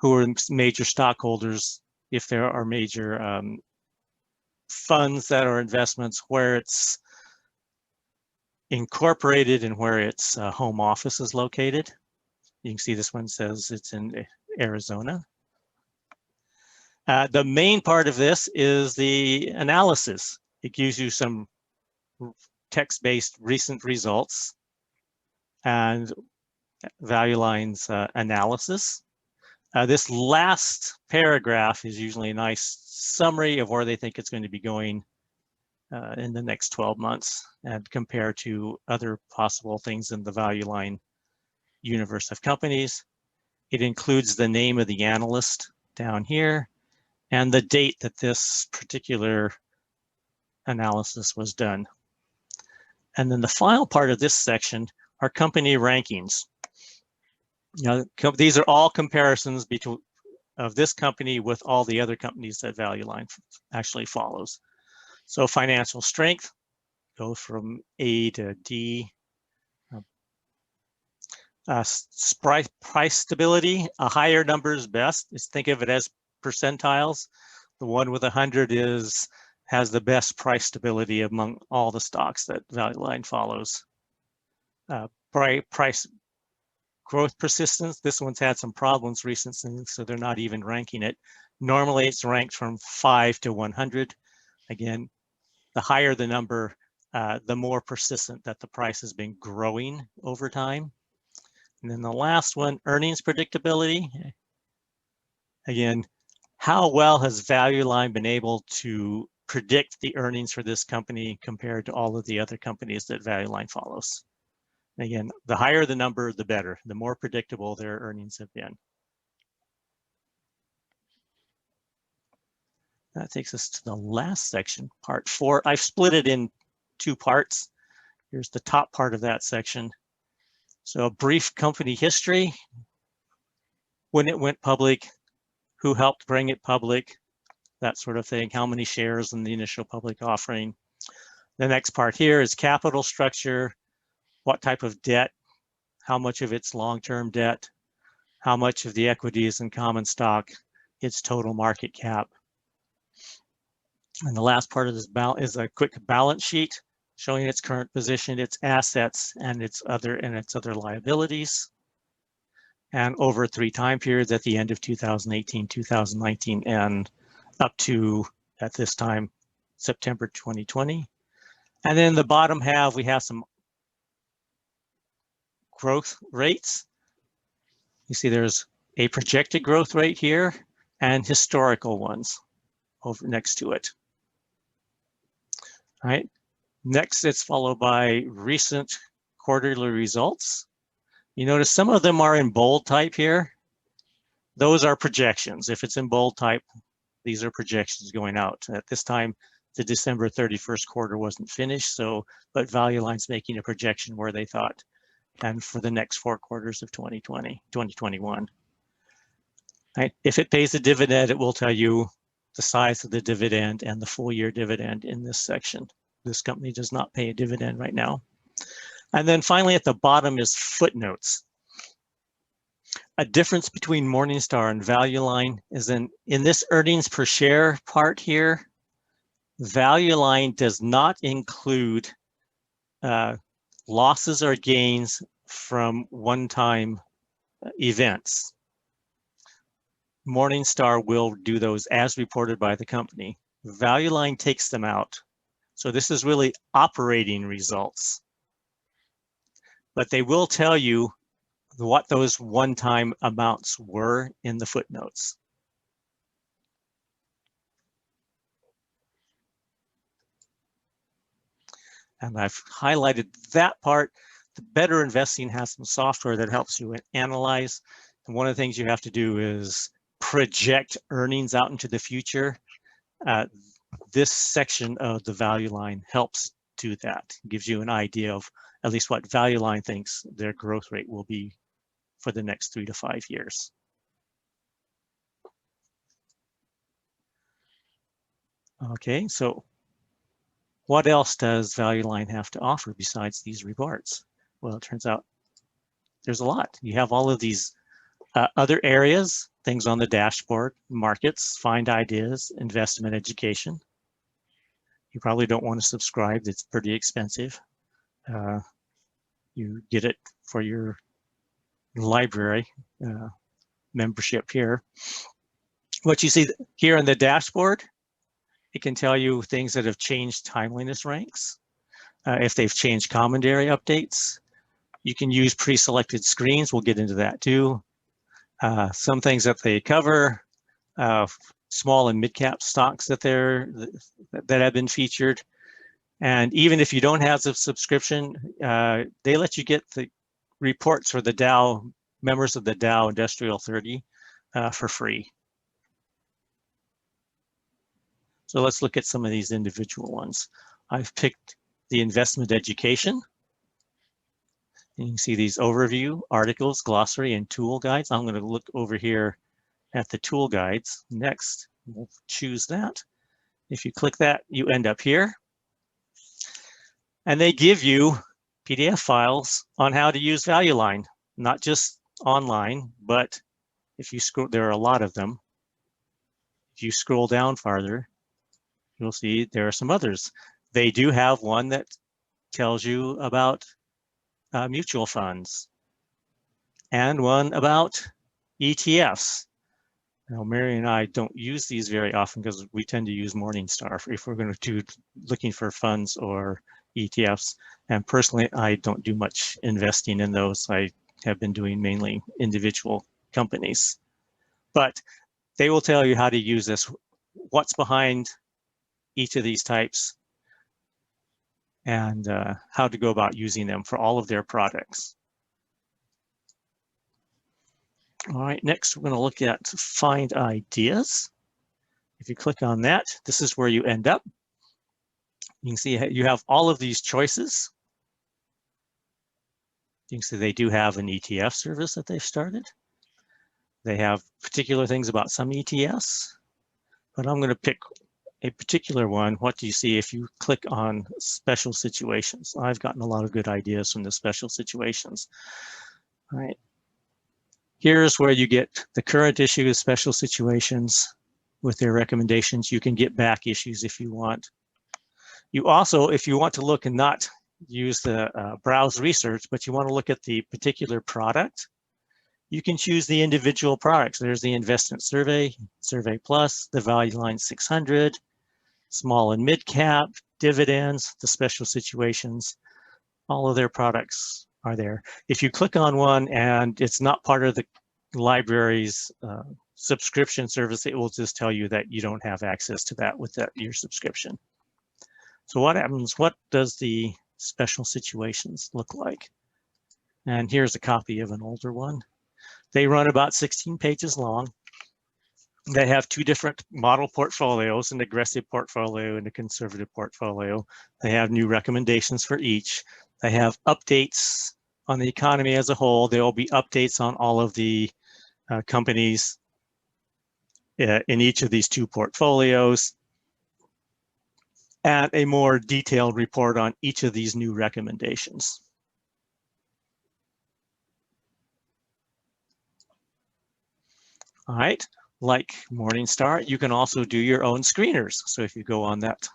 are major stockholders, if there are major funds that are investments, where it's incorporated and where its home office is located. You can see this one says it's in Arizona. The main part of this is the analysis. It gives you some text-based recent results and Value Line's analysis. This last paragraph is usually a nice summary of where they think it's going to be going in the next 12 months and compare to other possible things in the Value Line universe of companies. It includes the name of the analyst down here and the date that this particular analysis was done. And then the final part of this section are company rankings. You know, these are all comparisons between of this company with all the other companies that Value Line actually follows. So financial strength goes from A to D. Price stability, a higher number is best. Just think of it as percentiles. The one with 100 has the best price stability among all the stocks that Value Line follows. Price growth persistence, this one's had some problems recently, so they're not even ranking it. Normally it's ranked from 5 to 100. Again, the higher the number, the more persistent that the price has been growing over time. And then the last one, earnings predictability. Again, how well has Value Line been able to predict the earnings for this company compared to all of the other companies that Value Line follows? Again, the higher the number, the better, the more predictable their earnings have been. That takes us to the last section, part 4. I've split it in 2 parts. Here's the top part of that section. So a brief company history, when it went public, who helped bring it public, that sort of thing, how many shares in the initial public offering. The next part here is capital structure, what type of debt, how much of it's long-term debt, how much of the equity is in common stock, its total market cap. And the last part of this is a quick balance sheet showing its current position, its assets, and its other liabilities. And over 3 time periods at the end of 2018, 2019, and up to, at this time, September 2020. And then the bottom half, we have some growth rates. You see there's a projected growth rate here and historical ones over next to it. All right. Next, it's followed by recent quarterly results. You notice some of them are in bold type here. Those are projections. If it's in bold type, these are projections going out. At this time, the December 31st quarter wasn't finished, but Value Line's making a projection where they thought, and for the next 4 quarters of 2021. Right? If it pays a dividend, it will tell you the size of the dividend and the full year dividend in this section. This company does not pay a dividend right now. And then finally at the bottom is footnotes. A difference between Morningstar and Value Line is in this earnings per share part here, Value Line does not include losses or gains from one-time events. Morningstar will do those as reported by the company. Value Line takes them out. So this is really operating results. But they will tell you what those one-time amounts were in the footnotes. And I've highlighted that part. The BetterInvesting has some software that helps you analyze. And one of the things you have to do is project earnings out into the future. This section of the Value Line helps do that. It gives you an idea of at least what Value Line thinks their growth rate will be for the next 3 to 5 years. Okay, so what else does Value Line have to offer besides these reports? Well, it turns out there's a lot. You have all of these other areas, things on the dashboard, markets, find ideas, investment education. You probably don't want to subscribe. It's pretty expensive. You get it for your library membership here. What you see here in the dashboard, it can tell you things that have changed timeliness ranks. If they've changed commentary updates, you can use pre-selected screens. We'll get into that too. Some things that they cover, small and mid-cap stocks that have been featured. And even if you don't have a subscription, they let you get the reports for the Dow, members of the Dow Industrial 30 for free. So let's look at some of these individual ones. I've picked the investment education. And you can see these overview, articles, glossary, and tool guides. I'm going to look over here at the tool guides next. We'll choose that. If you click that, you end up here. And they give you PDF files on how to use Value Line, not just online, but if you scroll, there are a lot of them. If you scroll down farther, you'll see there are some others. They do have one that tells you about mutual funds and one about ETFs. Now, Mary and I don't use these very often because we tend to use Morningstar if we're going to do looking for funds or ETFs. And personally, I don't do much investing in those. I have been doing mainly individual companies. But they will tell you how to use this, what's behind each of these types, and how to go about using them for all of their products. All right, next we're going to look at find ideas. If you click on that, this is where you end up. You can see you have all of these choices. You can see they do have an ETF service that they've started. They have particular things about some ETFs, but I'm going to pick a particular one. What do you see if you click on special situations? I've gotten a lot of good ideas from the special situations. All right. Here's where you get the current issue of special situations with their recommendations. You can get back issues if you want. You also, if you want to look and not use the browse research, but you want to look at the particular product, you can choose the individual products. There's the investment survey, Survey Plus, the Value Line 600, small and mid cap, dividends, the special situations. All of their products are there. If you click on one and it's not part of the library's subscription service, it will just tell you that you don't have access to that with your subscription. So what happens? What does the special situations look like? And here's a copy of an older one. They run about 16 pages long. They have two different model portfolios, an aggressive portfolio and a conservative portfolio. They have new recommendations for each. They have updates on the economy as a whole. There will be updates on all of the companies in each of these two portfolios, and a more detailed report on each of these new recommendations. All right, like Morningstar, you can also do your own screeners. So if you go on that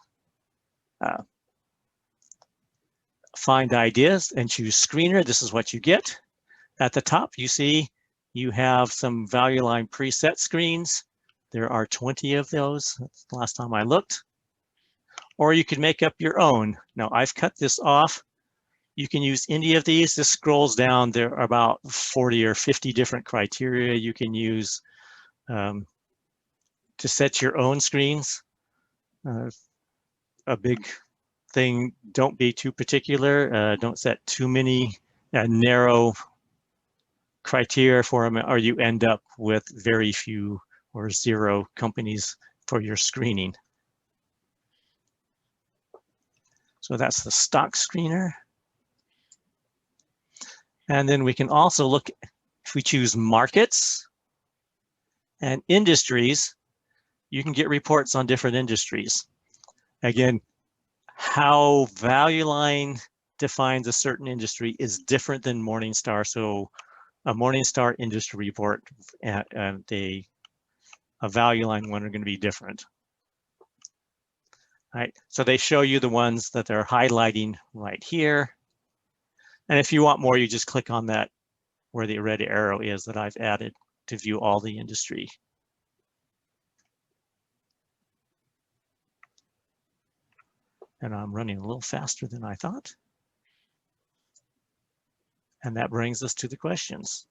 find ideas and choose screener, this is what you get. At the top, you see you have some value line preset screens. There are 20 of those. That's the last time I looked. Or you can make up your own. Now I've cut this off. You can use any of these. This scrolls down. There are about 40 or 50 different criteria you can use to set your own screens. A big thing, don't be too particular. Don't set too many narrow criteria for them, or you end up with very few or zero companies for your screening. So that's the stock screener. And then we can also look, if we choose markets and industries, you can get reports on different industries. Again, how Value Line defines a certain industry is different than Morningstar. So a Morningstar industry report and a Value Line one are going to be different. All right, so they show you the ones that they're highlighting right here. And if you want more, you just click on that where the red arrow is that I've added to view all the industry. And I'm running a little faster than I thought. And that brings us to the questions.